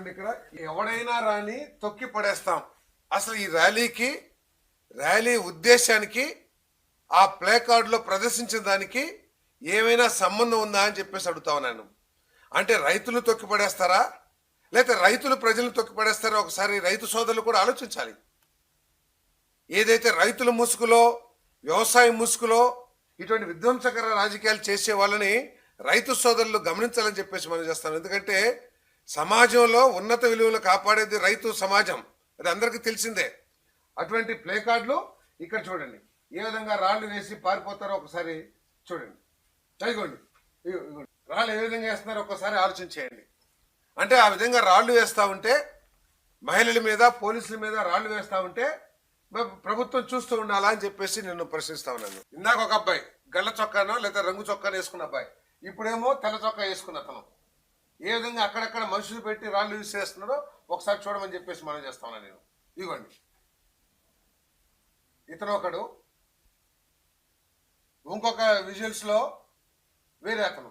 చూడండి, ఇక్కడ ఎవడైనా రాని తొక్కి పడేస్తాం. అసలు ఈ ర్యాలీ ఉద్దేశానికి ఆ ప్లే కార్డులో ప్రదర్శించిన దానికి ఏమైనా సంబంధం ఉందా అని చెప్పేసి అడుగుతా ఉన్నాను. అంటే రైతులు తొక్కి పడేస్తారా, లేకపోతే రైతులు ప్రజలను తొక్కి పడేస్తారా? ఒకసారి రైతు సోదరులు కూడా ఆలోచించాలి. ఏదైతే రైతుల ముసుగులో, వ్యవసాయం ముసుగులో ఇటువంటి విధ్వంసకర రాజకీయాలు చేసే వాళ్ళని రైతు సోదరులు గమనించాలని చెప్పేసి మనం చేస్తాం. ఎందుకంటే సమాజంలో ఉన్నత విలువలు కాపాడేది రైతు సమాజం, అది అందరికీ తెలిసిందే. అటువంటి ప్లే కార్డులు ఇక్కడ చూడండి, ఏ విధంగా రాళ్లు వేసి పారిపోతారో ఒకసారి చూడండి. చదిగోండి, రాళ్ళు ఏ విధంగా వేస్తున్నారో ఒకసారి ఆలోచించేయండి. అంటే ఆ విధంగా రాళ్లు వేస్తూ ఉంటే, మహిళల మీద, పోలీసుల మీద రాళ్లు వేస్తూ ఉంటే ప్రభుత్వం చూస్తూ ఉండాలా అని చెప్పేసి నేను ప్రశ్నిస్తా ఉన్నాను. ఇందాక ఒక అబ్బాయి గళ్ళ చొక్కానో లేదా రంగు చొక్కానో వేసుకున్న అబ్బాయి, ఇప్పుడేమో తెల్ల చొక్కా వేసుకున్న అతను ఏ విధంగా అక్కడక్కడ మనుషులు పెట్టి రాళ్ళు యూజ్ చేస్తున్నారో ఒకసారి చూడమని చెప్పేసి మనం చేస్తా ఉన్నాను నేను. ఇదిగోండి, ఇతను ఒకడు, ఇంకొక విజువల్స్ లో వేరే అతను.